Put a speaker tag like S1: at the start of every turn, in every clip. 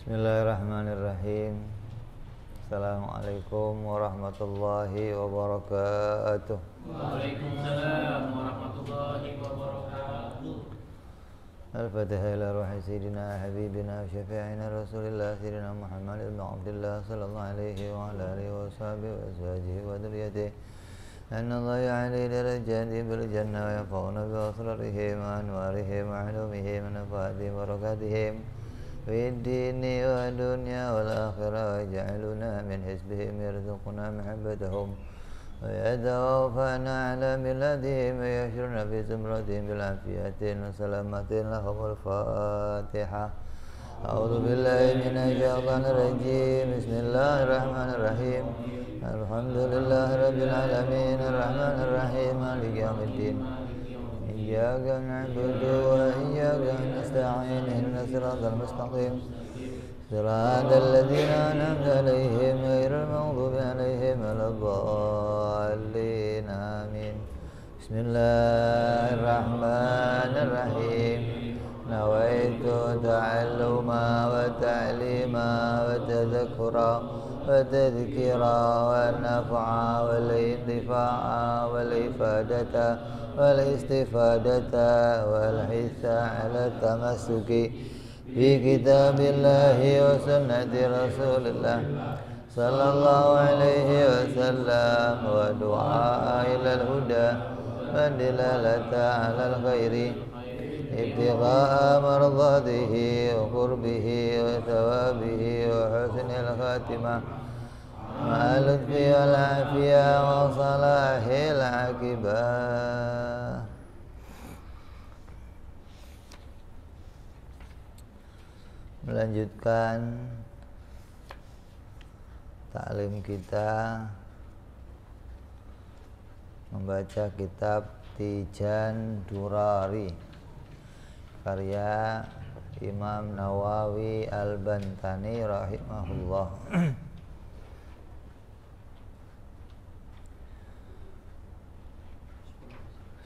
S1: Bismillahirrahmanirrahim. Assalamualaikum warahmatullahi wabarakatuh.
S2: Waalaikumsalam warahmatullahi wabarakatuh.
S1: Al-Fatihah ila ruhi sayyidina habibina wa syafi'ina Rasulillah sayyidina Muhammad ibn Abdullah sallallahu alaihi wa ala alihi wa sahbihi wa azwajihi wa dhurriyyatihi. Anna Allah ya'ali darajati bil jannah wa yafa'una bi asrarihim wa anwarihim wa ulumihim wa nafaatihim wa barakatihim في الدين والدنيا والآخرة ويجعلنا من حزبهم يرزقنا محبتهم ويتوفانا على ملتهم ويحشرنا في زمرتهم بالعافية وسلامة لهم الفاتحة. أعوذ بالله من الشيطان الرجيم. بسم الله الرحمن الرحيم. الحمد لله رب العالمين الرحمن الرحيم مالك يوم الدين. إياك نعبد وإياك نستعين اهدنا الصراط المستقيم صراط الذين أنعمت عليهم غير المغضوب عليهم ولا الضالين آمين. بسم الله الرحمن الرحيم. نويت تعلما وتعليما وتذكرا وتذكيرا والنفع والانتفاع والإفادة والاستفادة والحث على التمسك بكتاب الله وسنة رسول الله صلى الله عليه وسلم ودعاء إلى الهدى والدلالة على الخير ابتغاء مرضاته وقربه وثوابه وحسن الخاتمة مع اللطف والعافية وصلاح العاقبة. Melanjutkan taklim kita membaca kitab Tijan Durari karya Imam Nawawi Al-Bantani rahimahullah.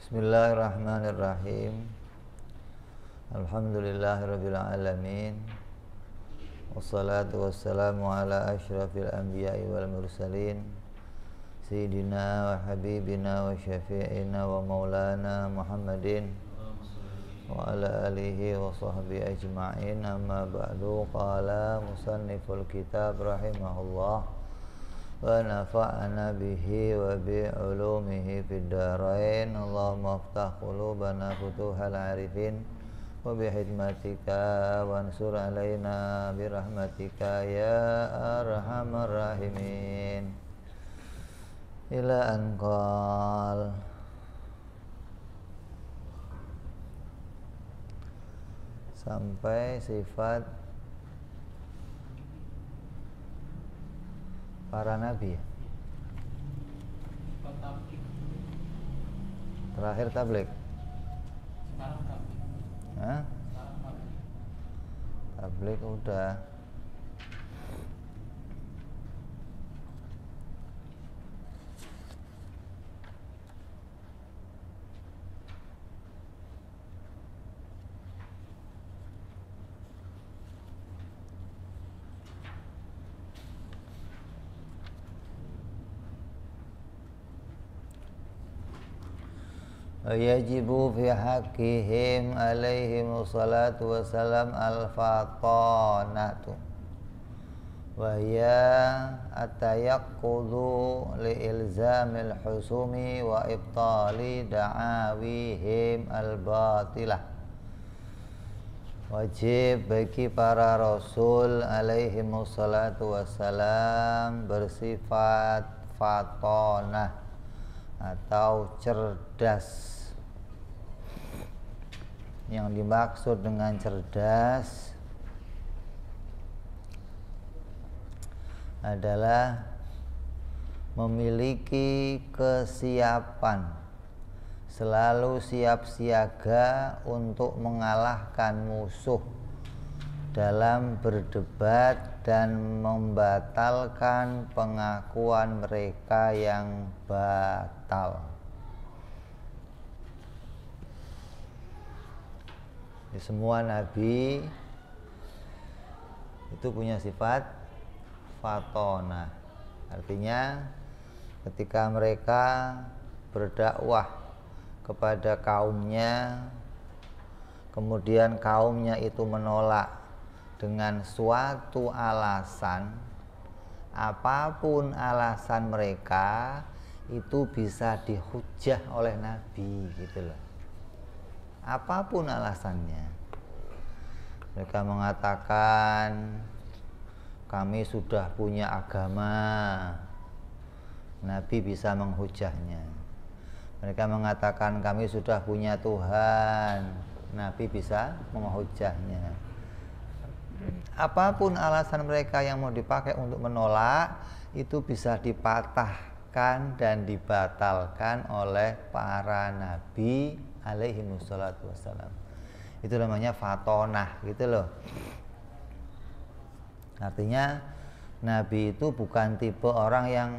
S1: Bismillahirrahmanirrahim. Alhamdulillahirabbil alamin. Wassalatu wassalamu ala asyrafil anbiya'i wal mursalin sayyidina wa habibina wa syafi'ina wa maulana Muhammadin wa ala alihi wa sahbihi ajma'in. Amma ba'du. Qala musanniful kitab rahimahullah wa nafa'ana bihi wa bi'ulumihi fid darain. Allahumma aftah qulubana futuhal arifin wa bihikmatika wansur alaina birahmatika ya arhamar rahimin. Ila anqal sampai sifat para nabi. Terakhir tabligh. Hah? Tabligh udah. Yajibu fi haqqihim alaihimu salatu wassalam al-fatanatu wa hiya at-tayaqqudu li ilzamil husumi wa ibtali da'awihim al-batilah. Wajib bagi para rasul alaihimu salatu wassalam bersifat fatonah atau cerdas. Yang dimaksud dengan cerdas adalah memiliki kesiapan, selalu siap siaga untuk mengalahkan musuh dalam berdebat dan membatalkan pengakuan mereka yang batal. Semua nabi itu punya sifat fatonah. Artinya ketika mereka berdakwah kepada kaumnya, kemudian kaumnya itu menolak dengan suatu alasan, apapun alasan mereka itu bisa dihujah oleh Nabi gitu loh. Apapun alasannya. Mereka mengatakan kami sudah punya agama, Nabi bisa menghujahnya. Mereka mengatakan kami sudah punya Tuhan, Nabi bisa menghujahnya. Apapun alasan mereka yang mau dipakai untuk menolak, itu bisa dipatahkan dan dibatalkan oleh para nabi alaihi wassalatu wassalam. Itu namanya fatonah gitu loh. Artinya nabi itu bukan tipe orang yang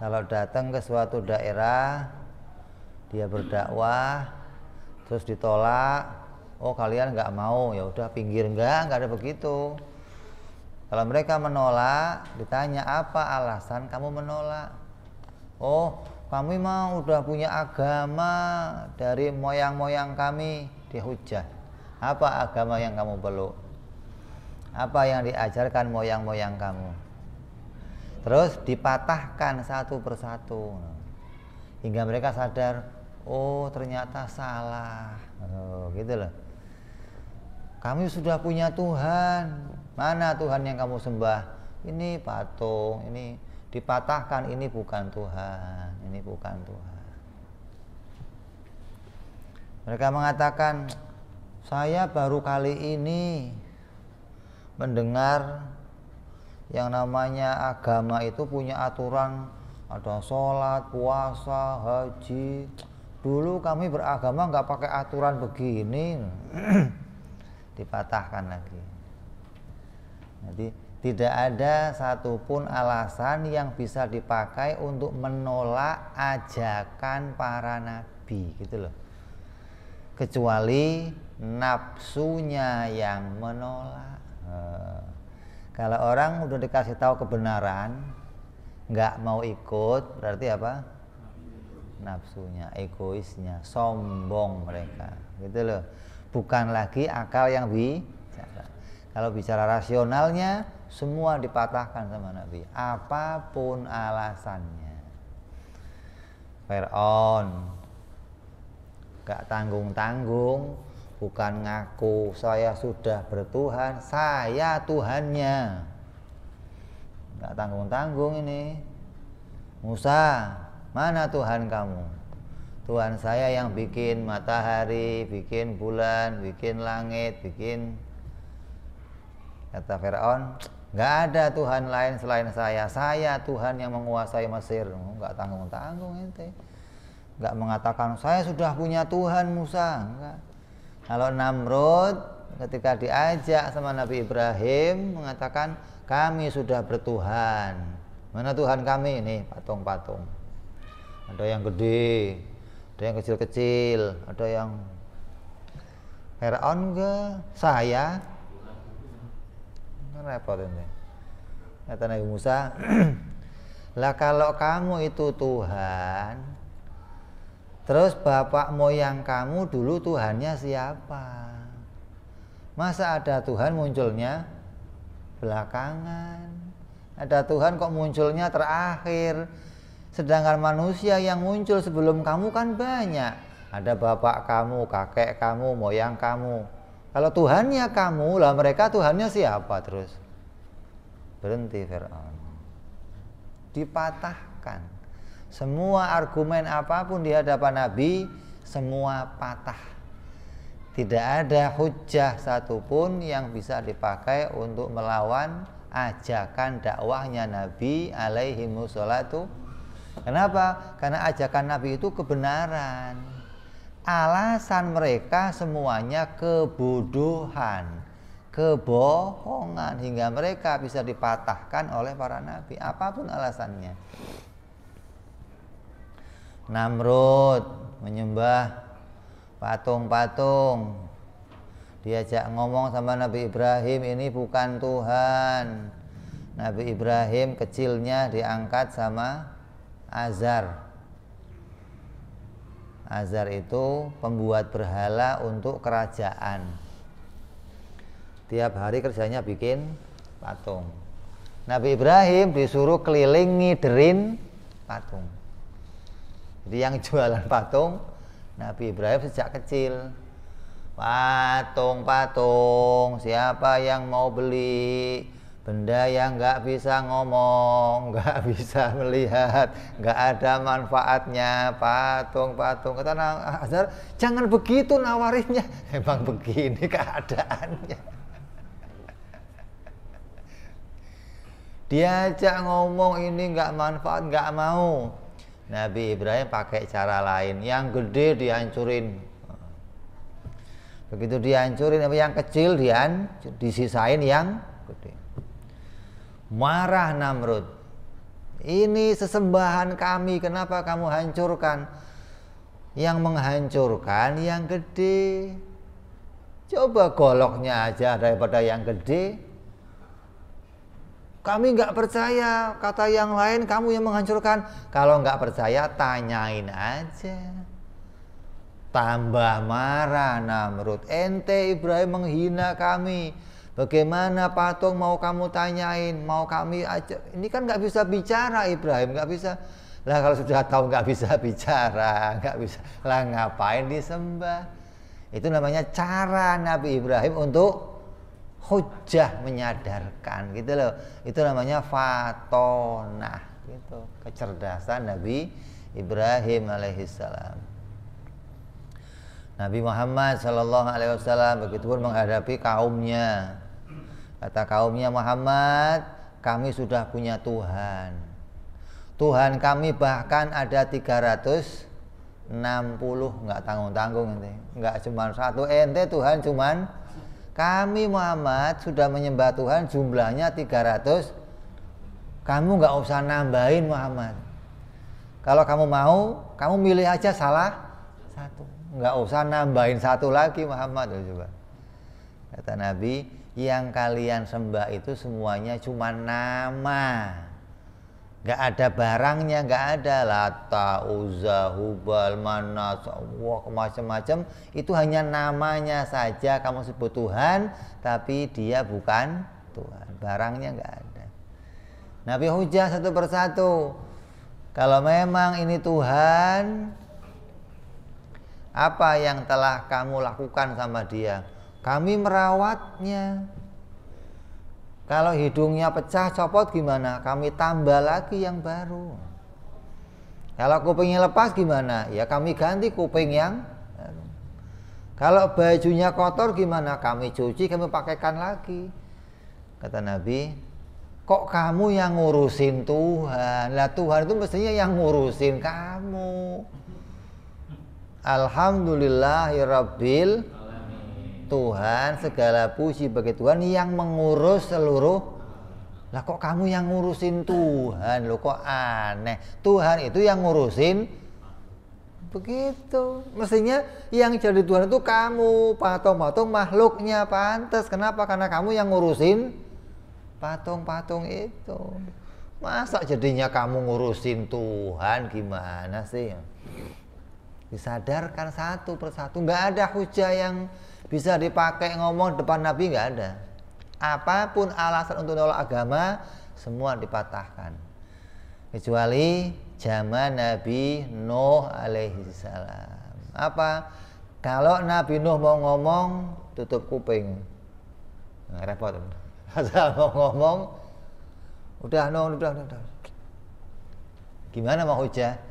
S1: kalau datang ke suatu daerah dia berdakwah terus ditolak, oh kalian nggak mau, ya udah pinggir, nggak ada begitu. Kalau mereka menolak, ditanya apa alasan kamu menolak? Oh, kami mah udah punya agama dari moyang-moyang kami, dihujah. Apa agama yang kamu peluk? Apa yang diajarkan moyang-moyang kamu? Terus dipatahkan satu persatu hingga mereka sadar, oh ternyata salah. Oh, gitu loh. Kami sudah punya Tuhan. Mana Tuhan yang kamu sembah? Ini patung, ini dipatahkan, ini bukan Tuhan, ini bukan Tuhan. Mereka mengatakan, saya baru kali ini mendengar yang namanya agama itu punya aturan, ada sholat, puasa, haji. Dulu kami beragama nggak pakai aturan begini. Dipatahkan lagi. Jadi tidak ada satupun alasan yang bisa dipakai untuk menolak ajakan para nabi gitu loh. Kecuali nafsunya yang menolak. Kalau orang udah dikasih tahu kebenaran nggak mau ikut, berarti apa? Nafsunya, egoisnya, sombong mereka gitu loh. Bukan lagi akal yang bicara. Kalau bicara rasionalnya, semua dipatahkan sama Nabi, apapun alasannya. Fir'aun gak tanggung-tanggung, bukan ngaku saya sudah bertuhan, saya Tuhannya. Gak tanggung-tanggung ini. Musa, mana Tuhan kamu? Tuhan saya yang bikin matahari, bikin bulan, bikin langit, bikin. Kata Firaun, nggak ada Tuhan lain selain saya Tuhan yang menguasai Mesir. Nggak tanggung-tanggung ente. Nggak mengatakan saya sudah punya Tuhan Musa. Nggak. Kalau Namrud ketika diajak sama Nabi Ibrahim mengatakan kami sudah bertuhan. Mana Tuhan kami? Ini patung-patung. Ada yang gede, ada yang kecil-kecil, ada yang Firaun enggak, saya repot ini. Kata Nabi Musa, lah kalau kamu itu Tuhan, terus bapak moyang kamu dulu Tuhannya siapa? Masa ada Tuhan munculnya belakangan? Ada Tuhan kok munculnya terakhir? Sedangkan manusia yang muncul sebelum kamu kan banyak. Ada bapak kamu, kakek kamu, moyang kamu. Kalau Tuhannya kamu, lah mereka Tuhannya siapa terus? Berhenti Fir'aun. Dipatahkan. Semua argumen apapun di hadapan Nabi, semua patah. Tidak ada hujjah satupun yang bisa dipakai untuk melawan ajakan dakwahnya Nabi alaihi wassalatu. Kenapa? Karena ajakan Nabi itu kebenaran. Alasan mereka semuanya kebodohan, kebohongan, hingga mereka bisa dipatahkan oleh para nabi, apapun alasannya. Namrud menyembah patung-patung, Diajak ngomong sama Nabi Ibrahim, ini bukan Tuhan. Nabi Ibrahim kecilnya diangkat sama Azar. Azar itu pembuat berhala untuk kerajaan. Tiap hari kerjanya bikin patung. Nabi Ibrahim disuruh keliling ngiderin patung. Jadi yang jualan patung Nabi Ibrahim sejak kecil. Patung, siapa yang mau beli? Benda yang nggak bisa ngomong, nggak bisa melihat, nggak ada manfaatnya. Patung. Kata Azar, jangan begitu nawarinnya. Emang begini keadaannya. Diajak ngomong ini nggak manfaat, nggak mau. Nabi Ibrahim pakai cara lain, yang gede dihancurin. Begitu dihancurin, yang kecil disisain yang gede. Marah Namrud, ini sesembahan kami, kenapa kamu hancurkan? Yang menghancurkan yang gede. Coba goloknya aja daripada yang gede. Kami nggak percaya, kata yang lain kamu yang menghancurkan. Kalau nggak percaya tanyain aja. Tambah marah Namrud, ente Ibrahim menghina kami. Bagaimana patung mau kamu tanyain, mau kami aja. Ini kan nggak bisa bicara Ibrahim, nggak bisa. Lah kalau sudah tahu nggak bisa bicara, nggak bisa. Lah ngapain disembah? Itu namanya cara Nabi Ibrahim untuk hujjah, menyadarkan gitu loh. Itu namanya fatonah, gitu. Kecerdasan Nabi Ibrahim alaihissalam. Nabi Muhammad sallallahu alaihi wasallam begitu pun menghadapi kaumnya. Kata kaumnya, Muhammad, kami sudah punya Tuhan. Tuhan kami bahkan ada 360, nggak tanggung-tanggung ente. Nggak cuma satu ente, Tuhan cuman kami Muhammad sudah menyembah Tuhan jumlahnya 300. Kamu nggak usah nambahin Muhammad. Kalau kamu mau, kamu milih aja salah satu. Nggak usah nambahin satu lagi Muhammad. Coba. Kata Nabi, yang kalian sembah itu semuanya cuma nama. Nggak ada barangnya, nggak ada. Lata, Uzza, Hubal, Manat, wah macam-macam. Itu hanya namanya saja kamu sebut Tuhan, tapi dia bukan Tuhan. Barangnya nggak ada. Nabi hujah satu persatu. Kalau memang ini Tuhan, apa yang telah kamu lakukan sama dia? Kami merawatnya. Kalau hidungnya pecah, copot gimana? Kami tambah lagi yang baru. Kalau kupingnya lepas gimana? Ya kami ganti kuping yang baru. Kalau bajunya kotor gimana? Kami cuci, kami pakaikan lagi. Kata Nabi, kok kamu yang ngurusin Tuhan? Lah Tuhan itu mestinya yang ngurusin kamu. Alhamdulillahirabbil Tuhan, segala puji bagi Tuhan yang mengurus seluruh. Lah kok kamu yang ngurusin Tuhan? Loh kok aneh. Tuhan itu yang ngurusin. Begitu. Mestinya yang jadi Tuhan itu kamu. Patung-patung makhluknya pantas. Kenapa? Karena kamu yang ngurusin patung-patung itu. Masa jadinya kamu ngurusin Tuhan? Gimana sih? Disadarkan satu persatu. Nggak ada hujah yang bisa dipakai ngomong depan Nabi, nggak ada. Apapun alasan untuk nolak agama, semua dipatahkan. Kecuali zaman Nabi Nuh alaihi salam. Apa? Kalau Nabi Nuh mau ngomong, tutup kuping. Nah, repot. Asal mau ngomong, udah. Gimana mau hujah?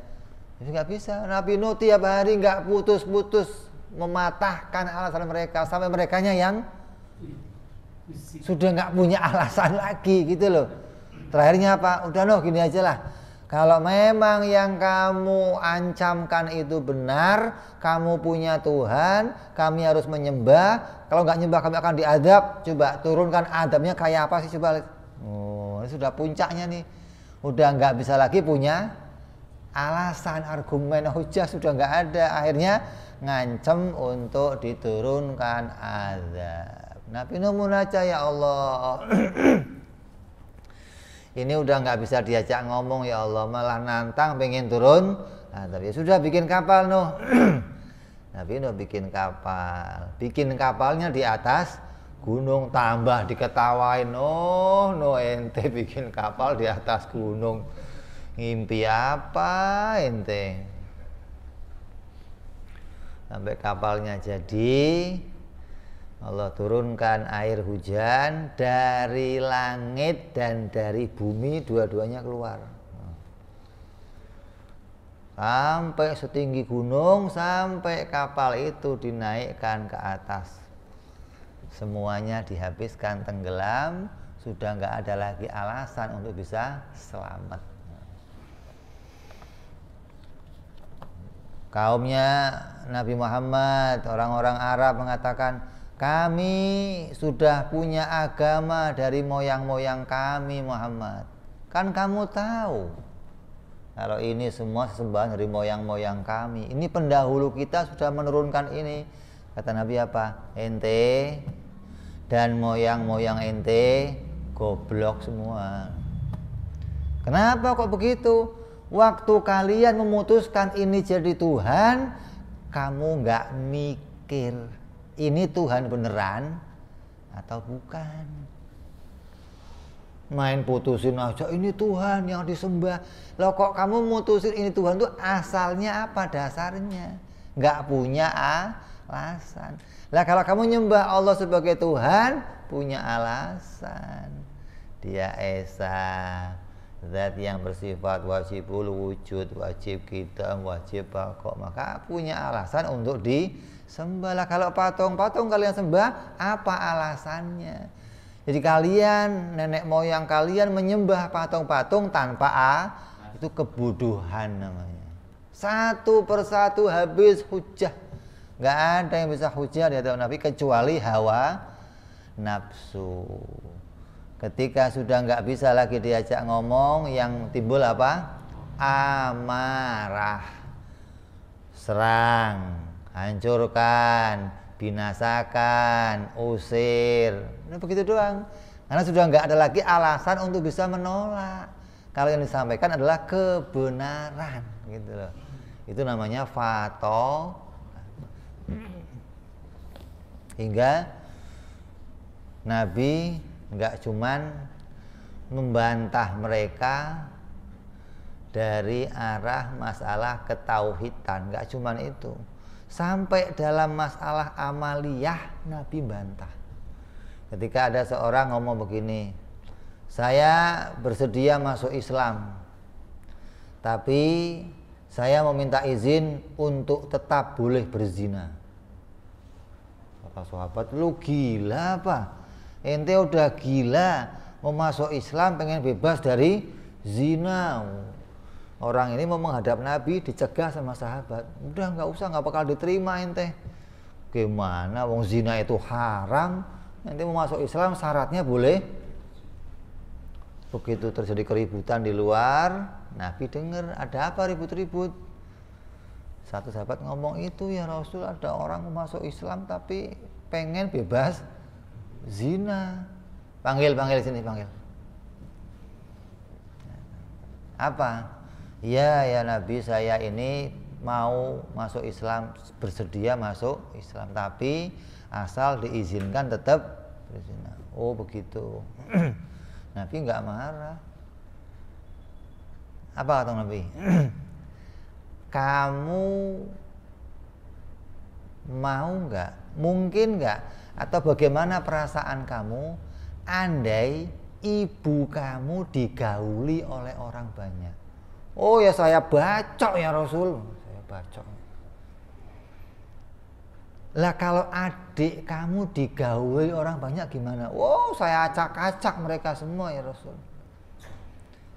S1: Itu nggak bisa. Nabi Nuh tiap hari nggak putus-putus mematahkan alasan mereka sampai merekanya yang sudah nggak punya alasan lagi gitu loh. Terakhirnya apa? Udah Nuh gini aja lah. Kalau memang yang kamu ancamkan itu benar, kamu punya Tuhan, kami harus menyembah. Kalau nggak nyembah kami akan diadab. Coba turunkan adabnya kayak apa sih coba. Oh, ini sudah puncaknya nih. Udah nggak bisa lagi punya alasan, argumen, hujah sudah nggak ada. Akhirnya ngancem untuk diturunkan azab. Nabi Nuh munajat, ya Allah, ini udah nggak bisa diajak ngomong ya Allah, malah nantang pengen turun azab. Ya sudah, bikin kapal Nuh. Nabi Nuh bikin kapalnya di atas gunung, tambah diketawain. Oh, no ente bikin kapal di atas gunung, ngimpi apa ente? Sampai kapalnya jadi, Allah turunkan air hujan dari langit dan dari bumi, dua-duanya keluar. Sampai setinggi gunung, sampai kapal itu dinaikkan ke atas. Semuanya dihabiskan, tenggelam, sudah nggak ada lagi alasan untuk bisa selamat. Kaumnya Nabi Muhammad, orang-orang Arab mengatakan, kami sudah punya agama dari moyang-moyang kami Muhammad. Kan kamu tahu kalau ini semua sesembahan dari moyang-moyang kami. Ini pendahulu kita sudah menurunkan ini. Kata Nabi apa? Ente dan moyang-moyang ente goblok semua. Kenapa kok begitu? Waktu kalian memutuskan ini jadi Tuhan, kamu nggak mikir ini Tuhan beneran atau bukan. Main putusin aja, ini Tuhan yang disembah. Loh kok kamu mutusin ini Tuhan tuh asalnya apa, dasarnya? Nggak punya alasan. Lah kalau kamu nyembah Allah sebagai Tuhan, punya alasan. Dia Esa, zat yang bersifat wajibul wujud, wajib kita, wajib pokok, maka punya alasan untuk disembah. Lah kalau patung-patung kalian sembah, apa alasannya? Jadi kalian, nenek moyang kalian menyembah patung-patung tanpa itu kebodohan namanya. Satu persatu habis hujah. Nggak ada yang bisa hujah di hadapan Nabi kecuali hawa nafsu. Ketika sudah nggak bisa lagi diajak ngomong, yang timbul apa? Amarah, serang, hancurkan, binasakan, usir. Nah, begitu doang. Karena sudah nggak ada lagi alasan untuk bisa menolak. Kalau yang disampaikan adalah kebenaran, gitu loh. Itu namanya fato. Hingga Nabi nggak cuman membantah mereka dari arah masalah ketauhidan, nggak cuman itu. Sampai dalam masalah amaliyah Nabi bantah. Ketika ada seorang ngomong begini, saya bersedia masuk Islam, tapi saya meminta izin untuk tetap boleh berzina. Kata sahabat, lu gila apa? Ente udah gila, mau masuk Islam pengen bebas dari zina. Orang ini mau menghadap Nabi, dicegah sama sahabat. Udah nggak usah, nggak bakal diterima ente. Gimana? Wong zina itu haram. Nanti mau masuk Islam syaratnya boleh. Begitu terjadi keributan di luar, Nabi dengar ada apa ribut-ribut. Satu sahabat ngomong, itu ya Rasul, ada orang mau masuk Islam tapi pengen bebas zina. Panggil sini, panggil. Apa? Ya Nabi, saya ini mau masuk Islam, bersedia masuk Islam, tapi asal diizinkan tetap berzina. Oh begitu. Nabi nggak marah. Apa kata Nabi? Kamu mau nggak? Mungkin nggak? Atau bagaimana perasaan kamu andai ibu kamu digauli oleh orang banyak? Oh ya saya bacok ya Rasul, saya bacok. Lah kalau adik kamu digauli orang banyak gimana? Oh saya acak-acak mereka semua ya Rasul.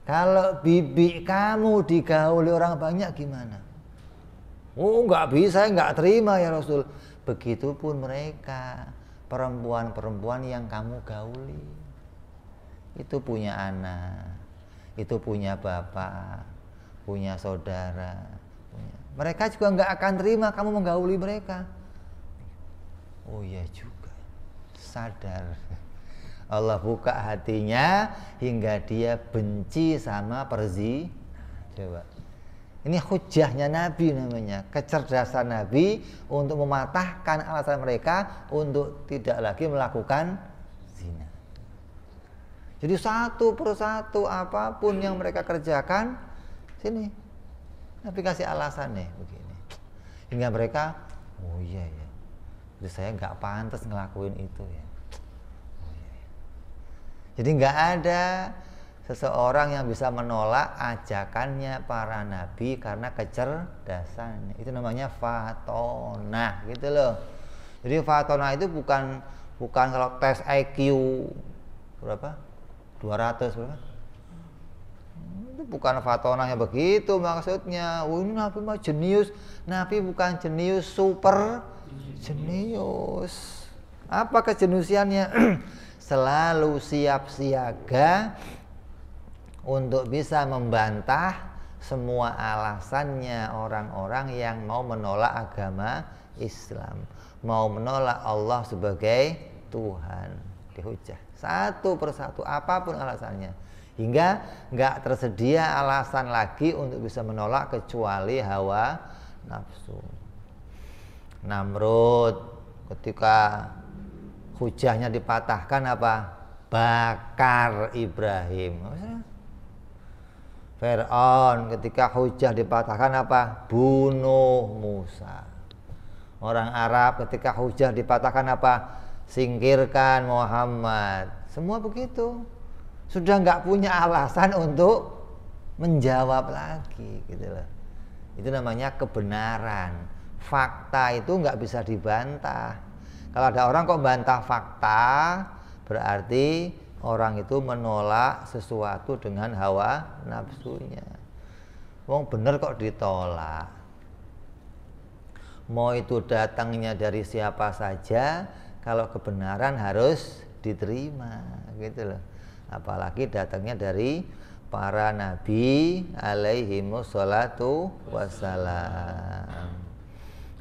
S1: Kalau bibi kamu digauli orang banyak gimana? Oh nggak bisa, nggak terima ya Rasul. Begitupun mereka, perempuan-perempuan yang kamu gauli. Itu punya anak, itu punya bapak, punya saudara, mereka juga nggak akan terima kamu menggauli mereka. Oh iya juga, sadar. Allah buka hatinya hingga dia benci sama coba. Ini hujahnya Nabi namanya, kecerdasan Nabi untuk mematahkan alasan mereka untuk tidak lagi melakukan zina. Jadi satu persatu apapun yang mereka kerjakan, sini Nabi kasih alasan nih begini. Hingga mereka, oh iya ya, jadi saya nggak pantas ngelakuin itu ya. Oh iya ya. Jadi nggak ada seseorang yang bisa menolak ajakannya para nabi karena kecerdasannya. Itu namanya fatonah gitu loh. Jadi fatonah itu bukan kalau tes IQ berapa? 200 berapa? Itu bukan fatonahnya begitu maksudnya. Oh, ini nabi mah jenius. Nabi bukan jenius, super jenius. Apa kejeniusannya? Selalu siap siaga untuk bisa membantah semua alasannya orang-orang yang mau menolak agama Islam, mau menolak Allah sebagai Tuhan. Dihujah satu persatu apapun alasannya, hingga nggak tersedia alasan lagi untuk bisa menolak kecuali hawa nafsu. Namrud ketika hujahnya dipatahkan apa? Bakar Ibrahim. Fir'aun ketika hujah dipatahkan apa? Bunuh Musa. Orang Arab ketika hujah dipatahkan apa? Singkirkan Muhammad. Semua begitu. Sudah nggak punya alasan untuk menjawab lagi gitu loh. Itu namanya kebenaran. Fakta itu nggak bisa dibantah. Kalau ada orang kok bantah fakta, berarti orang itu menolak sesuatu dengan hawa nafsunya. Wong bener kok ditolak. Mau itu datangnya dari siapa saja, kalau kebenaran harus diterima, gitu loh. Apalagi datangnya dari para nabi alaihimussalatu wassalam.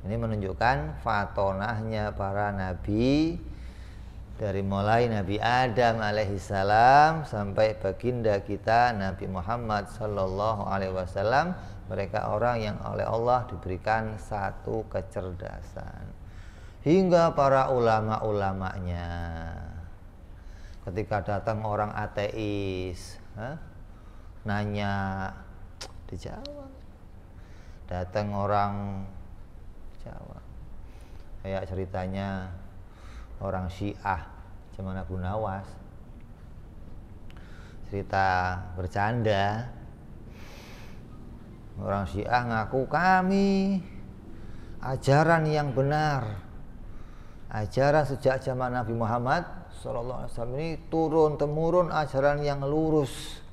S1: Ini menunjukkan fatonahnya para nabi. Dari mulai Nabi Adam alaihissalam sampai baginda kita Nabi Muhammad sallallahu alaihi wasallam, mereka orang yang oleh Allah diberikan satu kecerdasan. Hingga para ulama-ulamanya, ketika datang orang ateis, nanya, dijawab. Datang orang jawab. Kayak ceritanya orang Syiah zaman Abu Nawas, cerita bercanda. Orang Syiah ngaku, kami ajaran yang benar, ajaran sejak zaman Nabi Muhammad SAW ini turun temurun, ajaran yang lurus.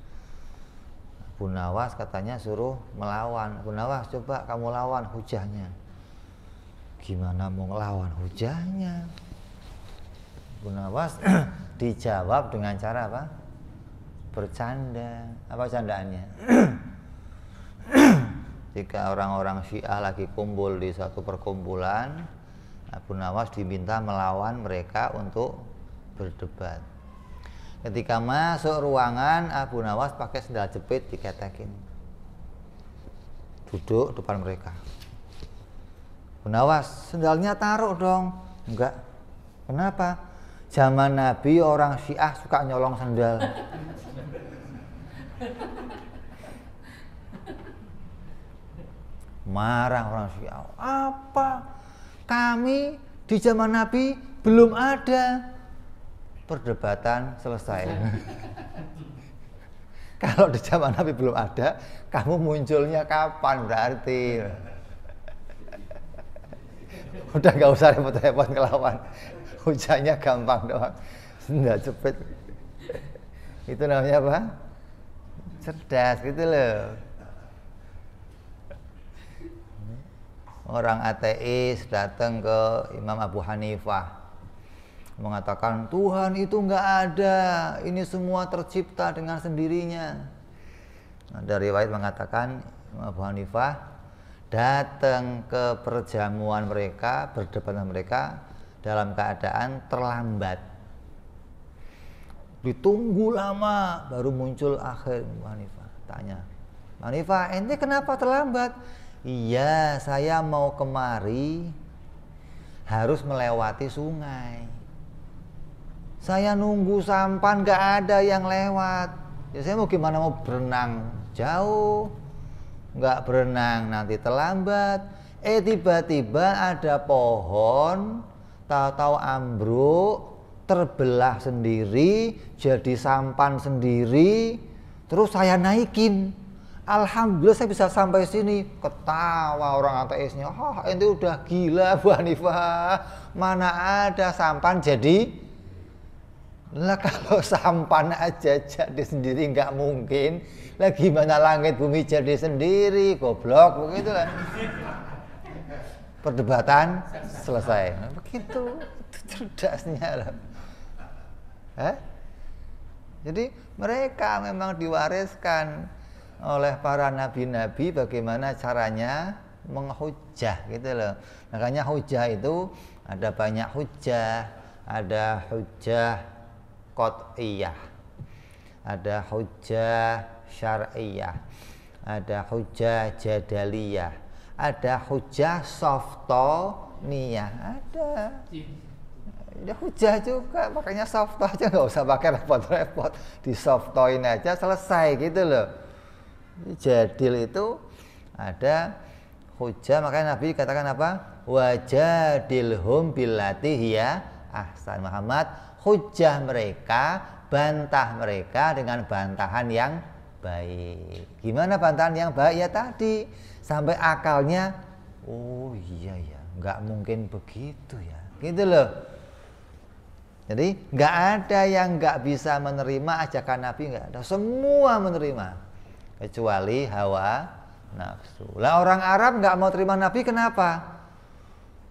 S1: Abu Nawas katanya suruh melawan. Abu Nawas, coba kamu lawan hujahnya. Gimana mau ngelawan hujahnya? Abu Nawas dijawab dengan cara apa? Bercanda. Apa candaannya? Jika orang-orang Syiah lagi kumpul di satu perkumpulan, Abu Nawas diminta melawan mereka untuk berdebat. Ketika masuk ruangan, Abu Nawas pakai sendal jepit diketekin. Duduk depan mereka. Abu Nawas, sendalnya taruh dong. Enggak. Kenapa? Zaman Nabi orang Syiah suka nyolong sendal. Marah orang Syiah. Apa? Kami di zaman Nabi belum ada. Perdebatan selesai. Kalau di zaman Nabi belum ada, kamu munculnya kapan berarti? Udah gak usah repot-repot ngelawan. Hujahnya gampang doang, sendal jepit. Itu namanya apa? Cerdas gitu loh. Orang ateis datang ke Imam Abu Hanifah, mengatakan Tuhan itu nggak ada, ini semua tercipta dengan sendirinya. Ada riwayat mengatakan Abu Hanifah datang ke perjamuan mereka, berdebat dengan mereka dalam keadaan terlambat. Ditunggu lama baru muncul akhir Abu Hanifah. Tanya, Abu Hanifah, ente kenapa terlambat? Iya, saya mau kemari harus melewati sungai. Saya nunggu sampan gak ada yang lewat. Ya saya mau gimana, mau berenang jauh, gak berenang nanti terlambat. Tiba-tiba ada pohon, tahu-tahu ambruk, terbelah sendiri, jadi sampan sendiri. Terus saya naikin. Alhamdulillah saya bisa sampai sini. Ketawa orang ateisnya. Ente udah gila Bu Hanifah. Mana ada sampan jadi. Lah kalau sampan aja jadi sendiri nggak mungkin. Lah gimana langit bumi jadi sendiri? Goblok begitu lah. Perdebatan selesai. Begitu cerdasnya lah. Jadi mereka memang diwariskan oleh para nabi-nabi bagaimana caranya menghujah gitu loh. Makanya hujah itu ada banyak hujah, ada hujah qat'iyah, ada hujah syar'iyah, ada hujah jadaliyah, ada hujah softoniyah, ada. Ya hujah juga, makanya softo aja, nggak usah pakai repot-repot, di softoin aja selesai gitu loh. Jadil itu ada hujah, makanya Nabi katakan apa? Wajadilhum billati hiya ahsan. Muhammad, hujah mereka, bantah mereka dengan bantahan yang baik. Gimana bantahan yang baik? Ya tadi sampai akalnya, oh iya ya, nggak mungkin begitu ya, gitu loh. Jadi nggak ada yang nggak bisa menerima ajakan Nabi, nggak ada, semua menerima kecuali hawa nafsu. Lah orang Arab nggak mau terima Nabi kenapa?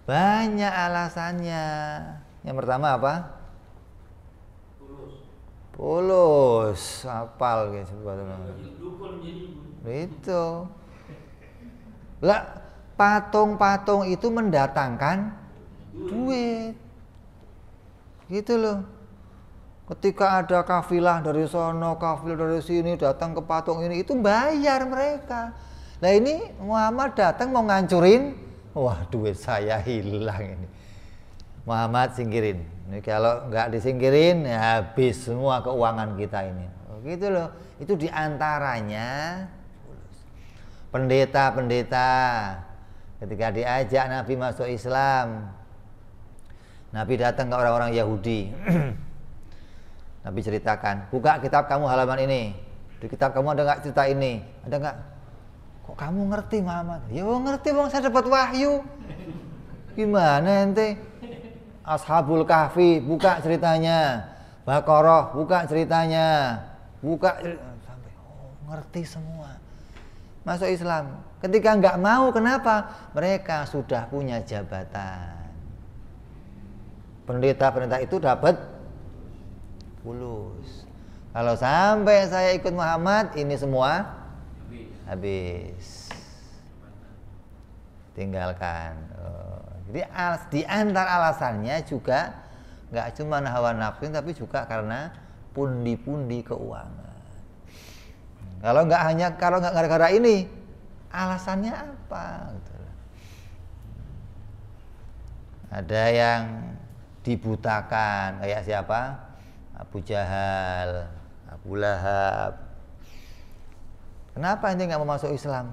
S1: Banyak alasannya. Yang pertama apa? Polos, apal gitu. Itu. Lah patung-patung itu mendatangkan duit. Gitu loh. Ketika ada kafilah dari sono, kafilah dari sini datang ke patung ini, itu bayar mereka. Nah ini Muhammad datang mau ngancurin, wah duit saya hilang ini. Muhammad singkirin. Ini kalau nggak disingkirin ya habis semua keuangan kita ini. Gitu loh. Itu diantaranya pendeta-pendeta ketika diajak Nabi masuk Islam. Nabi datang ke orang-orang Yahudi. Nabi ceritakan, buka kitab kamu halaman ini. Di kitab kamu ada nggak cerita ini? Ada nggak? Kok kamu ngerti Muhammad? Ya ngerti bang, saya dapat wahyu. Gimana ente? Ashabul Kahfi, buka ceritanya. Baqarah, buka ceritanya. Buka sampai ngerti semua. Masuk Islam. Ketika nggak mau, kenapa? Mereka sudah punya jabatan. Pendeta-pendeta itu dapat fulus. Kalau sampai saya ikut Muhammad, ini semua habis. Tinggalkan. Jadi di antara alasannya juga nggak cuma hawa nafsu, tapi juga karena pundi-pundi keuangan. Kalau nggak gara-gara ini, alasannya apa? Ada yang dibutakan kayak siapa? Abu Jahal, Abu Lahab. Kenapa ente nggak mau masuk Islam?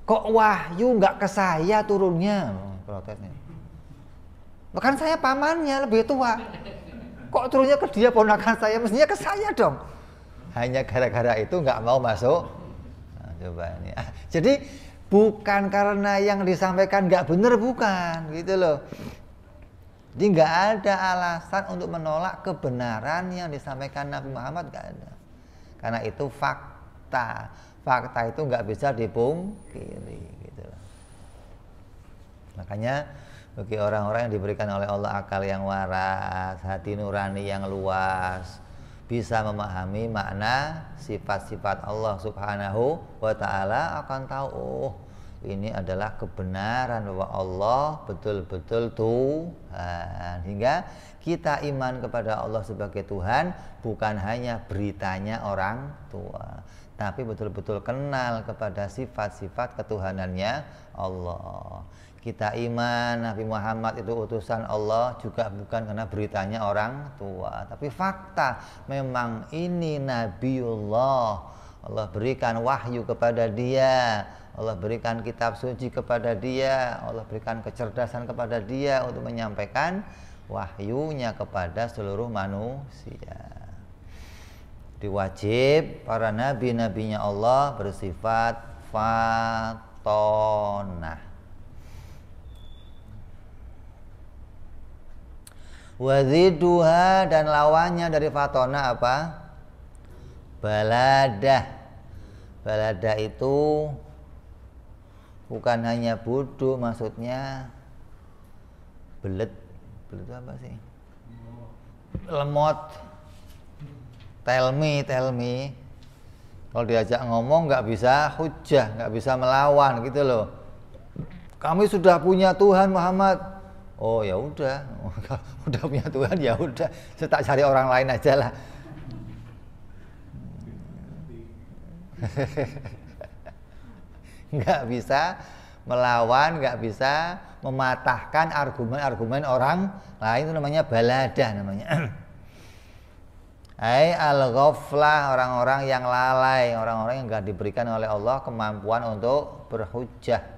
S1: Kok wahyu nggak ke saya turunnya? Protesnya. Bahkan saya pamannya lebih tua. Kok turunnya ke dia ponakan saya? Mestinya ke saya dong. Hanya gara-gara itu nggak mau masuk. Nah, coba ini. Jadi bukan karena yang disampaikan nggak benar, bukan, gitu loh. Jadi nggak ada alasan untuk menolak kebenaran yang disampaikan Nabi Muhammad, nggak ada. Karena itu fakta. Fakta itu nggak bisa dipungkiri, gitu loh. Makanya bagi orang-orang yang diberikan oleh Allah akal yang waras, hati nurani yang luas, bisa memahami makna sifat-sifat Allah Subhanahu wa ta'ala, akan tahu oh ini adalah kebenaran bahwa Allah betul-betul Tuhan. Hingga kita iman kepada Allah sebagai Tuhan bukan hanya beritanya orang tua, tapi betul-betul kenal kepada sifat-sifat ketuhanannya Allah. Kita iman Nabi Muhammad itu utusan Allah juga bukan karena beritanya orang tua, tapi fakta memang ini Nabiullah. Allah berikan wahyu kepada dia, Allah berikan kitab suci kepada dia, Allah berikan kecerdasan kepada dia untuk menyampaikan wahyunya kepada seluruh manusia. Diwajib para nabi-nabinya Allah bersifat fatonah. Waziduha, dan lawannya dari fatona apa? Baladah. Baladah itu bukan hanya bodoh, maksudnya belet. Belet itu apa sih? Lemot. Tell me. Kalau diajak ngomong nggak bisa hujah, nggak bisa melawan gitu loh. Kami sudah punya Tuhan Muhammad. Oh ya udah, udah punya Tuhan ya udah, saya tak cari orang lain aja lah. Nggak bisa melawan, nggak bisa mematahkan argumen-argumen orang lain, itu namanya baladah namanya. Ai al-ghaflah, orang-orang yang lalai, orang-orang yang nggak diberikan oleh Allah kemampuan untuk berhujjah.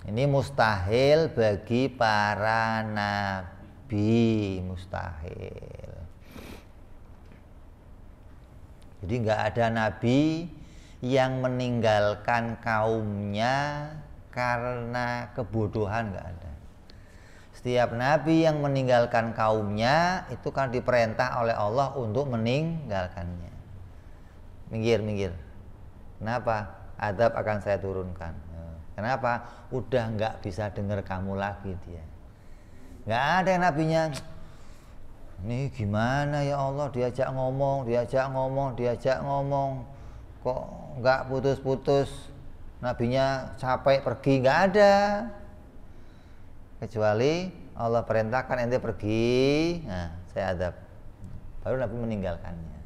S1: Ini mustahil bagi para nabi, mustahil. Jadi nggak ada nabi yang meninggalkan kaumnya karena kebodohan, nggak ada. Setiap nabi yang meninggalkan kaumnya itu kan diperintah oleh Allah untuk meninggalkannya. Minggir. Kenapa? Azab akan saya turunkan. Kenapa? Udah nggak bisa dengar kamu lagi dia. Nggak ada yang nabinya, ini gimana ya Allah, diajak ngomong, kok nggak putus-putus, nabinya capek pergi, nggak ada. Kecuali Allah perintahkan ente pergi, nah saya adab, baru nabi meninggalkannya.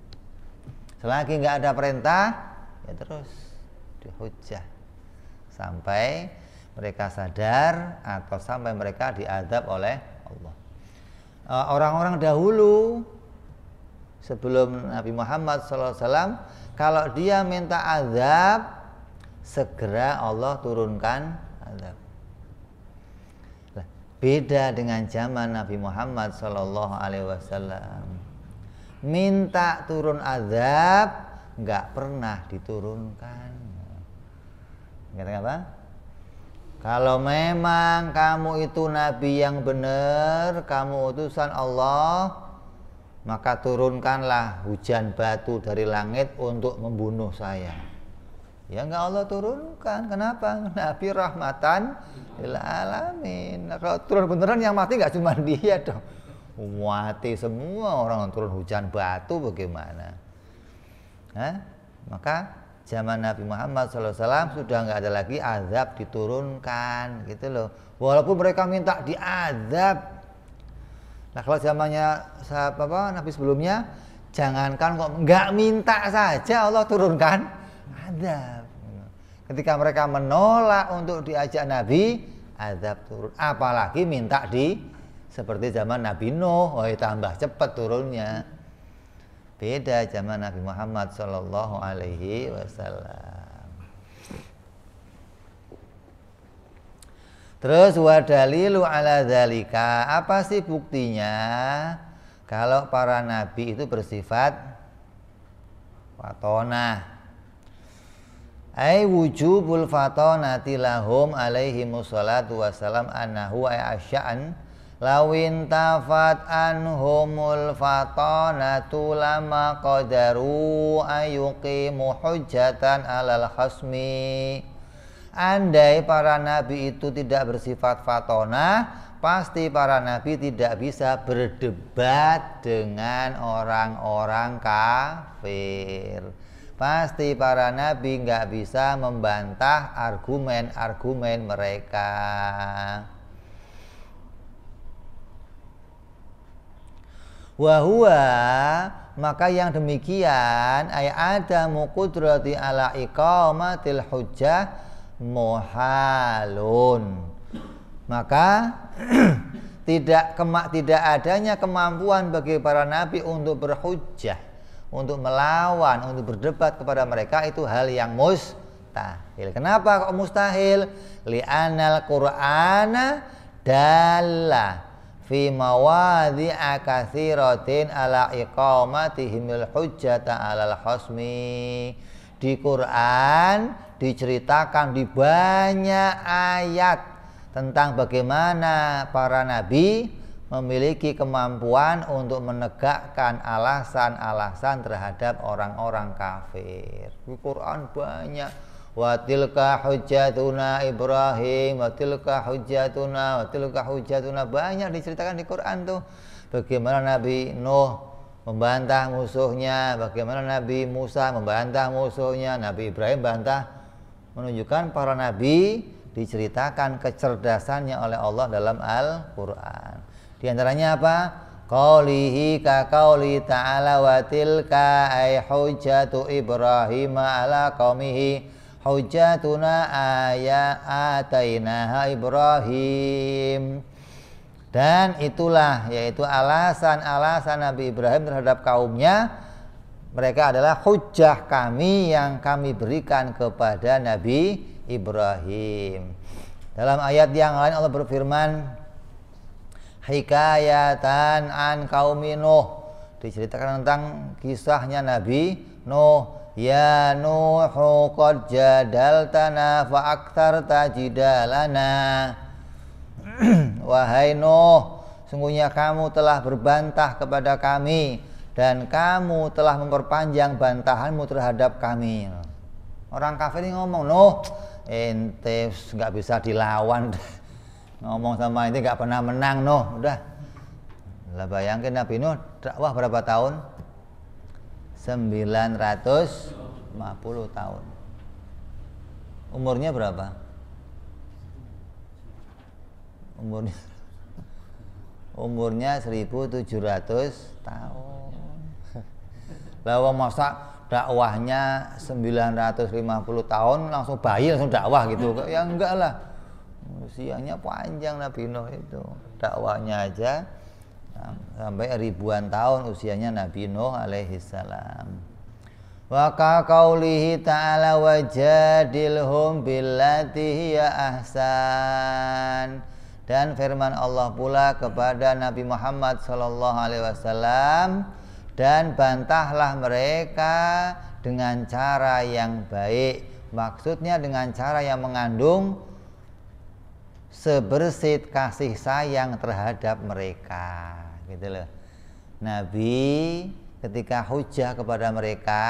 S1: Selagi nggak ada perintah, ya terus dihujjah sampai mereka sadar atau sampai mereka diadab oleh Allah. Orang-orang dahulu sebelum Nabi Muhammad SAW, kalau dia minta azab, segera Allah turunkan azab. Beda dengan zaman Nabi Muhammad SAW, minta turun azab nggak pernah diturunkan. Kata apa? Kalau memang kamu itu nabi yang benar, kamu utusan Allah, maka turunkanlah hujan batu dari langit untuk membunuh saya. Ya enggak Allah turunkan. Kenapa? Nabi rahmatan lil alamin. Nah, kalau turun beneran yang mati enggak cuma dia dong. Mati semua orang, turun hujan batu bagaimana? Maka zaman Nabi Muhammad SAW sudah nggak ada lagi azab diturunkan gitu loh. Walaupun mereka minta diazab. Nah kalau zamannya Nabi sebelumnya, jangankan kok nggak minta saja Allah turunkan azab. Ketika mereka menolak untuk diajak Nabi, azab turun. Apalagi minta seperti zaman Nabi Nuh, tambah cepat turunnya. Beda zaman Nabi Muhammad Sallallahu Alaihi Wasallam. Terus wadalilu ala dzalika, apa sih buktinya kalau para nabi itu bersifat fatonah? Ai wujubul fatonati lahum alaihi wassalatu wassalam annahu asya'an lawin tafat anhumul fatonatu lama qadaru ayuqimu hujjatan alal khasmi. Andai para nabi itu tidak bersifat fatonah, pasti para nabi tidak bisa berdebat dengan orang-orang kafir. Pasti para nabi nggak bisa membantah argumen-argumen mereka. Wahua, maka yang demikian ay adamu qudrati ala iqamatil hujjah muhalun. Maka tidak adanya kemampuan bagi para nabi untuk berhujjah, untuk melawan, untuk berdebat kepada mereka, itu hal yang mustahil. Kenapa kok mustahil? Li'anal Qur'ana dalla fi mawadhi'a katsiratin ala iqamatihimil hujjata 'alal khasmi. Di Quran diceritakan di banyak ayat tentang bagaimana para nabi memiliki kemampuan untuk menegakkan alasan-alasan terhadap orang-orang kafir. Di Quran banyak. Wa tilka hujjatuna Ibrahim, wa tilka hujjatuna, banyak diceritakan di Quran tuh. Bagaimana Nabi Nuh membantah musuhnya, bagaimana Nabi Musa membantah musuhnya, Nabi Ibrahim bantah, menunjukkan para nabi diceritakan kecerdasannya oleh Allah dalam Al-Quran. Di antaranya apa? Qaulihi ka qauli ta'ala wa tilka ay hujjatu Ibrahim ala qaumihi hujjatuna atainaha Ibrahim. Dan itulah, yaitu alasan-alasan Nabi Ibrahim terhadap kaumnya. Mereka adalah hujjah kami yang kami berikan kepada Nabi Ibrahim. Dalam ayat yang lain Allah berfirman, hikayatan an qaumi Nuh, diceritakan tentang kisahnya Nabi Nuh. Ya Nuhu qad jadaltana fa aktsarta jidalana. Wahai Nuh, sungguhnya kamu telah berbantah kepada kami dan kamu telah memperpanjang bantahanmu terhadap kami. Orang kafir ini ngomong, Nuh, ente nggak bisa dilawan. Ngomong sama ente nggak pernah menang, Nuh. Udah. Lah bayangin Nabi Nuh dakwah berapa tahun? 950 tahun. Umurnya berapa? Umurnya 1700 tahun. Lawa masa dakwahnya 950 tahun langsung bayi langsung dakwah gitu. Ya enggak lah. Usianya panjang Nabi Nuh itu. Dakwahnya aja sampai ribuan tahun usianya Nabi Nuh alaihi salam. Wa ka qaulihi ta'ala wajadilhum billati hiya ahsan. Dan firman Allah pula kepada Nabi Muhammad sallallahu alaihi wasallam, dan bantahlah mereka dengan cara yang baik. Maksudnya dengan cara yang mengandung sebersit kasih sayang terhadap mereka, gitu loh. Nabi ketika hujah kepada mereka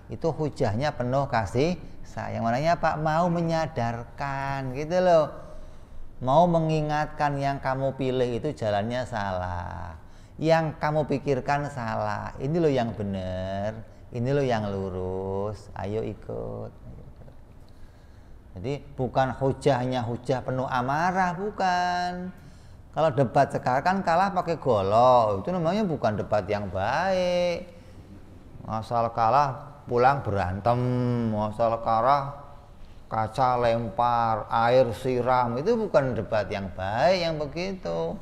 S1: itu hujahnya penuh kasih sayang. Maknanya Pak mau menyadarkan, gitu loh. Mau mengingatkan yang kamu pilih itu jalannya salah, yang kamu pikirkan salah. Ini loh yang benar, ini loh yang lurus. Ayo ikut. Jadi bukan hujahnya hujah penuh amarah, bukan. Kalau debat sekarang kan kalah pakai golok, itu namanya bukan debat yang baik. Asal kalah pulang berantem, asal kalah kaca lempar, air siram, itu bukan debat yang baik yang begitu.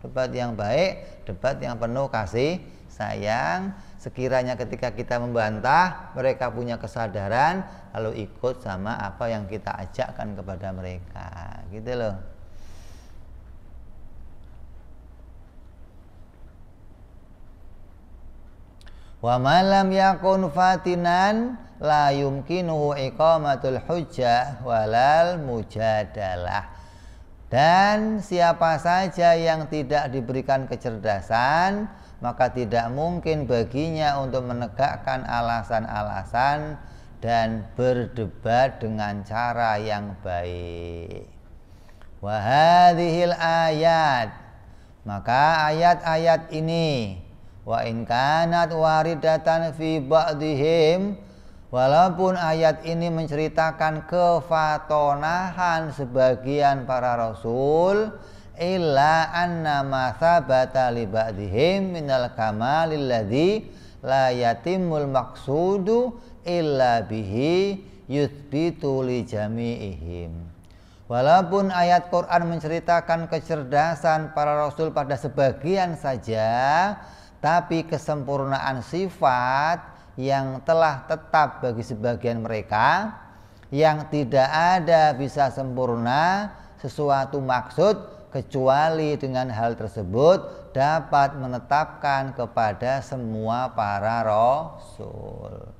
S1: Debat yang baik, debat yang penuh kasih sayang. Sekiranya ketika kita membantah, mereka punya kesadaran, lalu ikut sama apa yang kita ajakkan kepada mereka, gitu loh. Wa malam yakun fatinan la yumkinuhu iqamatul hujjah walal mujadalah. Dan siapa saja yang tidak diberikan kecerdasan, maka tidak mungkin baginya untuk menegakkan alasan-alasan dan berdebat dengan cara yang baik. Wa hadhil ayat, maka ayat-ayat ini, wa in kanat waridatan fi ba'dihim, walaupun ayat ini menceritakan kefatonahan sebagian para rasul, illa anna ma thabata li ba'dihim minal kamalil ladzi la yatimul maqsudu illa bihi yuthbitu li jami'ihim. Walaupun ayat Quran menceritakan kecerdasan para rasul pada sebagian saja, tapi kesempurnaan sifat yang telah tetap bagi sebagian mereka, yang tidak ada bisa sempurna sesuatu maksud kecuali dengan hal tersebut dapat menetapkan kepada semua para rasul.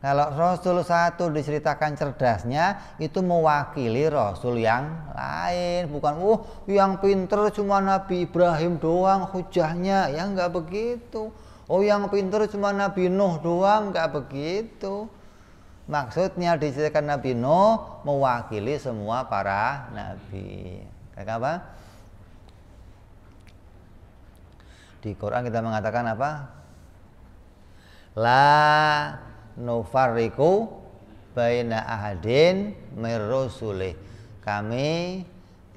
S1: Kalau rasul satu diceritakan cerdasnya, itu mewakili rasul yang lain, bukan yang pinter cuma Nabi Ibrahim doang hujahnya, ya enggak begitu. Yang pinter cuma Nabi Nuh doang, enggak begitu. Maksudnya diceritakan Nabi Nuh mewakili semua para nabi. Kayak apa? Di Quran kita mengatakan apa? La nufarriqu baina ahadin mir rusulih. Kami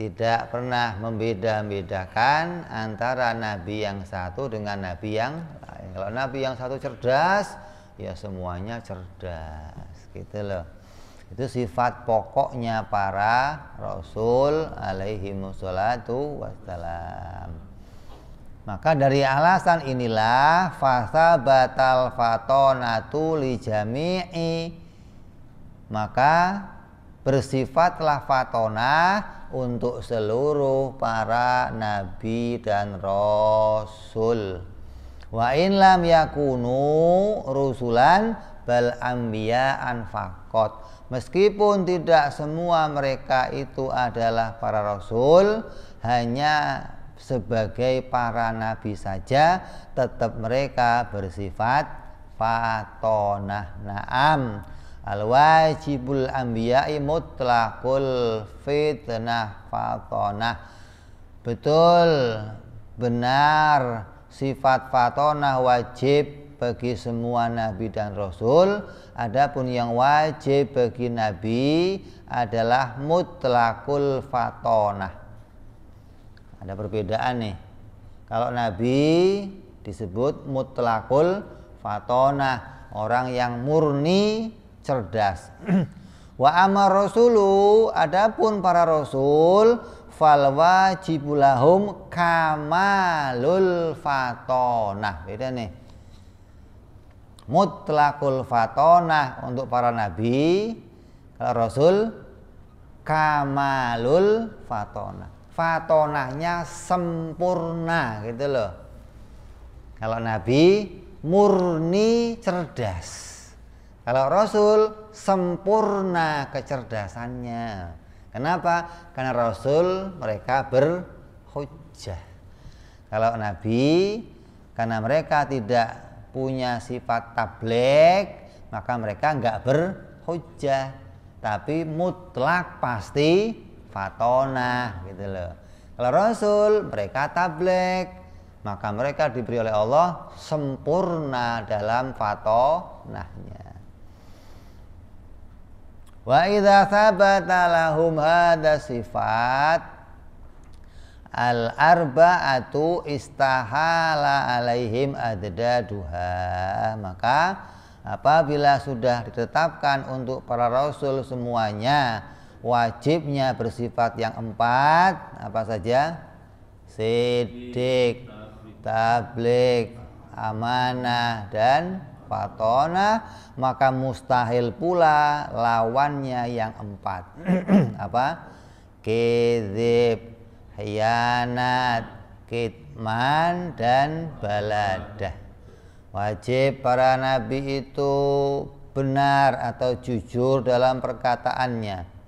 S1: tidak pernah membeda-bedakan antara nabi yang satu dengan nabi yang lain. Kalau nabi yang satu cerdas, ya semuanya cerdas, gitu loh. Itu sifat pokoknya para rasul alaihi wassalatu wassalam. Maka dari alasan inilah fasabatal fatonatu li jami'i, maka bersifatlah fatonah untuk seluruh para nabi dan rasul. Wa in lam yakunu rusulan bal anbiya'an faqat. Meskipun tidak semua mereka itu adalah para rasul, hanya sebagai para nabi saja, tetap mereka bersifat fatonah. Naam, al-wajibul anbiya'i mutlaqul fitnah fatonah. Betul, benar, sifat fatonah wajib bagi semua nabi dan rasul. Adapun yang wajib bagi nabi adalah mutlaqul fatonah. Ada perbedaan nih. Kalau nabi disebut mutlaqul fatonah, orang yang murni cerdas. Wa amar rasulu, adapun para rasul, fal wajibulahum kamalul fatonah. Beda nih. Mutlaqul fatonah untuk para nabi, kalau rasul kamalul fatonah. Fatonahnya sempurna, gitu loh. Kalau nabi murni cerdas, kalau rasul sempurna kecerdasannya. Kenapa? Karena rasul mereka berhujjah. Kalau nabi, karena mereka tidak punya sifat tabligh, maka mereka enggak berhujjah, tapi mutlak pasti fatonah, gitu loh. Kalau rasul mereka tabligh, maka mereka diberi oleh Allah sempurna dalam fatonahnya. Wa idza thabata lahum hadza sifat al-arba'atu istahala alaihim addaduha. Maka apabila sudah ditetapkan untuk para rasul semuanya wajibnya bersifat yang 4, apa saja? Siddiq, tabligh, amanah, dan fatonah, maka mustahil pula lawannya yang 4. Apa? Kizib, khianat, kitman, dan baladah. Wajib para nabi itu benar atau jujur dalam perkataannya.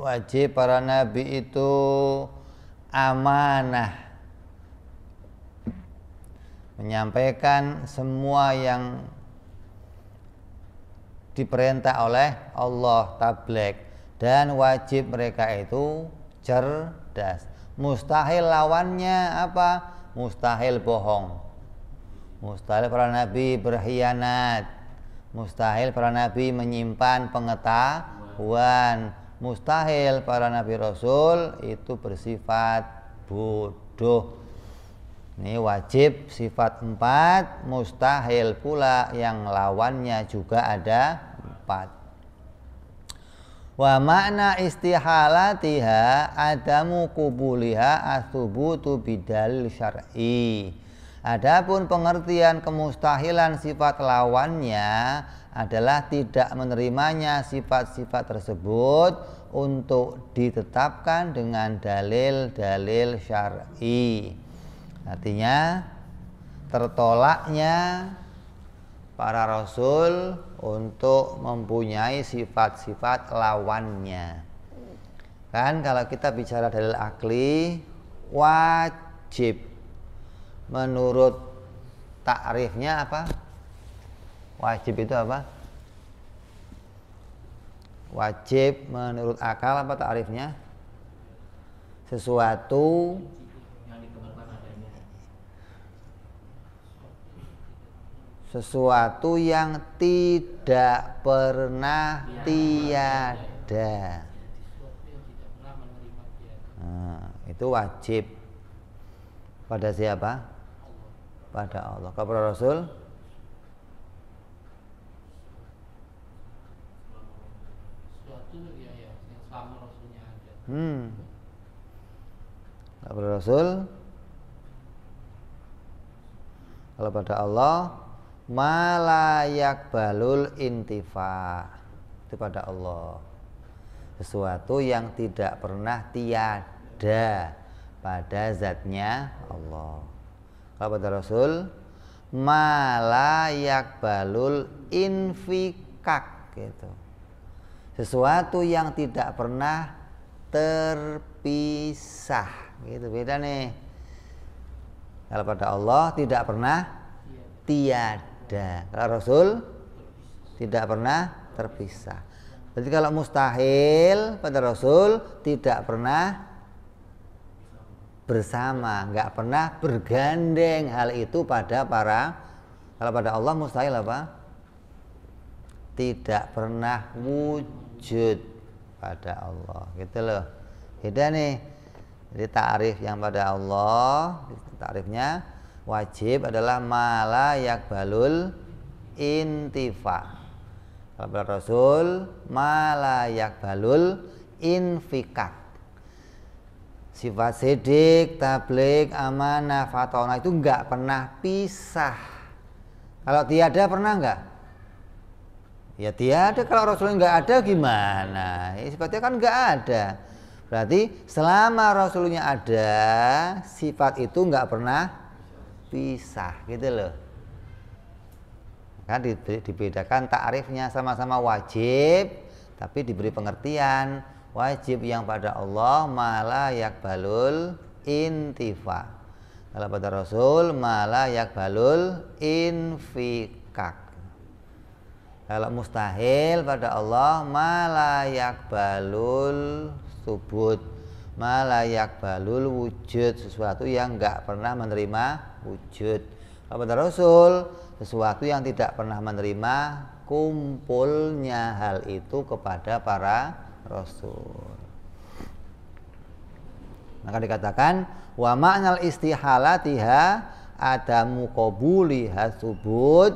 S1: Wajib para nabi itu amanah, menyampaikan semua yang diperintah oleh Allah, tabligh. Dan wajib mereka itu cerdas. Mustahil lawannya apa? Mustahil bohong. Mustahil para nabi berkhianat. Mustahil para nabi menyimpan pengetahuan. Mustahil para nabi rasul itu bersifat bodoh. Ini wajib sifat 4, mustahil pula yang lawannya juga ada 4. Wa makna istihalatiha adamu kubuliha asubutu bidalil syar'i. Adapun pengertian kemustahilan sifat lawannya adalah tidak menerimanya sifat-sifat tersebut untuk ditetapkan dengan dalil-dalil syar'i. Artinya tertolaknya para rasul untuk mempunyai sifat-sifat lawannya. Kan kalau kita bicara dalil akli, wajib menurut takrifnya apa? Wajib itu apa? Wajib menurut akal apa takrifnya? Sesuatu yang tidak pernah tiada. Nah, itu wajib pada siapa? Pada Allah. Kepada Rasul kepada Rasul. Kalau pada Allah malayak balul intifa, itu pada Allah, sesuatu yang tidak pernah tiada pada zatnya Allah. Kalau pada Rasul malayak balul infikak, gitu, sesuatu yang tidak pernah terpisah, gitu, beda nih. Kalau pada Allah tidak pernah tiada. Kalau Rasul tidak pernah terpisah. Jadi kalau mustahil pada Rasul tidak pernah bersama, nggak pernah bergandeng hal itu pada para. Kalau pada Allah mustahil apa? Tidak pernah wujud pada Allah, gitu loh. Beda nih. Jadi ta'rif yang pada Allah, ta'rifnya wajib adalah mala yakbalul intifa. Kalau pada Rasul mala yakbalul infikak. Sifat sidik, tabligh, amanah, fatona itu enggak pernah pisah. Kalau tiada pernah enggak? Ya tiada. Kalau Rasul enggak ada gimana? Sifatnya kan enggak ada. Berarti selama Rasulnya ada, sifat itu enggak pernah pisah, gitu loh. Kan dibedakan ta'rifnya, sama-sama wajib tapi diberi pengertian. Wajib yang pada Allah mala yakbalul intifa. Kalau pada Rasul mala yakbalul infikak. Kalau mustahil pada Allah mala yakbalul subut, mala yakbalul wujud, sesuatu yang enggak pernah menerima wujud. Kalau pada Rasul sesuatu yang tidak pernah menerima kumpulnya hal itu kepada para Rasul. Maka dikatakan wa ma'nal istihalatiha adamu qabuliha subut,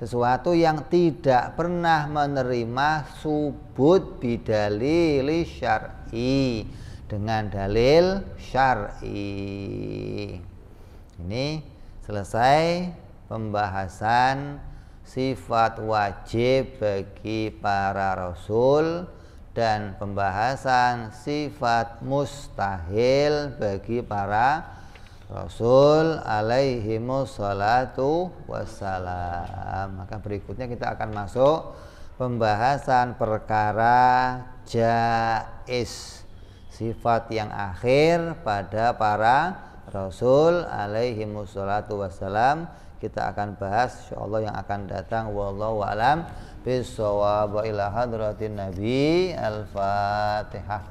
S1: sesuatu yang tidak pernah menerima subut bidalili syar'i, dengan dalil syar'i. Ini selesai pembahasan sifat wajib bagi para rasul dan pembahasan sifat mustahil bagi para rasul alaihimus salatu wassalam. Maka berikutnya kita akan masuk pembahasan perkara jaiz, sifat yang akhir pada para rasul alaihimus salatu wassalam. Kita akan bahas insyaallah yang akan datang. Wallahu a'lam bishawab. Ila hadratin nabi. Al-Fatihah.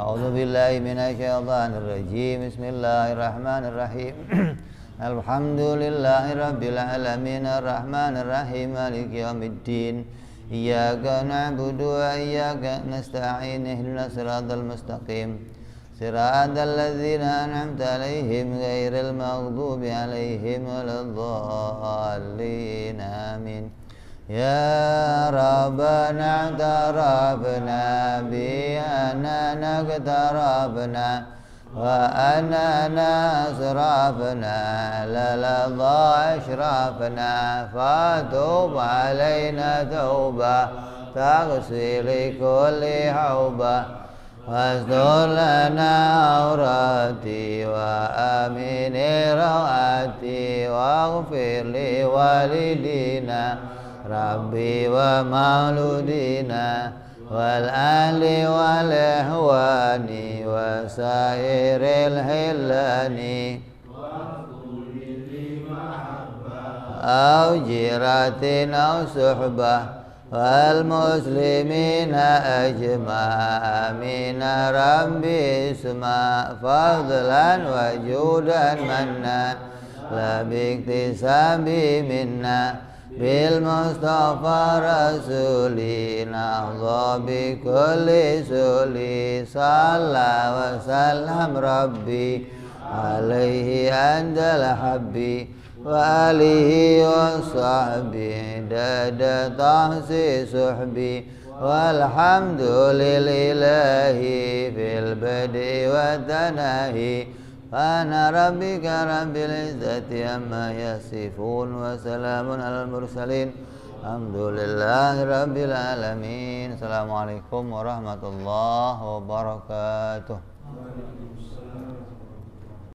S1: أعوذ بالله من الشيطان الرجيم بسم الله الرحمن الرحيم الحمد لله رب العالمين الرحمن الرحيم مالك يوم الدين إياك نعبد وإياك نستعين اهدنا الصراط المستقيم صراط الذين أنعمت عليهم غير المغضوب عليهم ولا الضالين آمين يا ربنا اعترفنا بأننا اقترفنا وأننا أسرفنا للظى أشرفنا فتوب علينا توبة تغسل كل حوبة واستر لنا عوراتي وآمن رواتي واغفر لوالدينا ربي ومولودينا والأهل والإخوان وسائر الحلان أو جيرة أو صحبة والمسلمين أجمع آمين ربي اسمع فضلا وجودا منا لا باكتساب منا بالمصطفى رسولي نحظى بكل سولي صلى وسلم ربي عليه عند الحبي وآله وصحبه عدد تحصي صحبي والحمد لله في البدء والتناهي فأنا ربك رب العزة عما يصفون وسلام على المرسلين الحمد لله رب العالمين. Assalamualaikum warahmatullahi wabarakatuh.